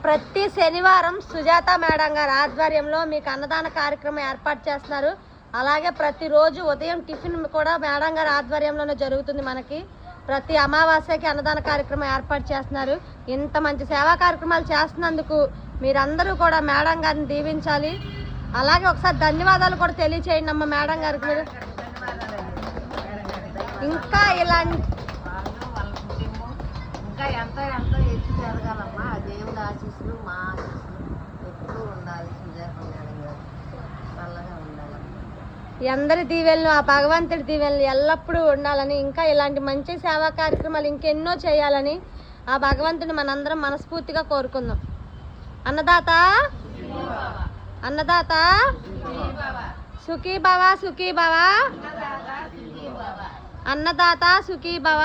ప్రతి శనివారం సుజాత మేడం గారి ఆధ్వర్యంలో మీకు అన్నదాన కార్యక్రమం ఏర్పాటు చేస్తున్నారు. అలాగే ప్రతిరోజు ఉదయం టిఫిన్ కూడా మేడం గారి ఆధ్వర్యంలోనే జరుగుతుంది. మనకి ప్రతి అమావాస్యకి అన్నదాన కార్యక్రమం ఏర్పాటు చేస్తున్నారు. ఇంత మంచి సేవా కార్యక్రమాలు చేస్తున్నందుకు మీరందరూ కూడా మేడం గారిని దీవించాలి. అలాగే ఒకసారి ధన్యవాదాలు కూడా తెలియచేయండి అమ్మ మేడం గారికి. మీరు ఇంకా ఇలాంటి ఇంకా ఎంతో ఎంతో ఎత్తి జరగాలమ్మా. ఆ దేవుడి ఆశీస్సులు మా ఆశీస్సులు ఎప్పుడూ ఉండాలి. సుజాత మేడం గారు చల్లగా ఉండాలమ్మా. అందరి దీవెనలు ఆ భగవంతుడి దీవెనలు ఎల్లప్పుడూ ఉండాలని, ఇంకా ఇలాంటి మంచి సేవా కార్యక్రమాలు ఇంకెన్నో చేయాలని ఆ భగవంతుని మనందరం మనస్ఫూర్తిగా కోరుకుందాం. అన్నదాత అన్నదాత సుఖీ భవ సుఖీ భవ, అన్నదాత సుఖీ భవ.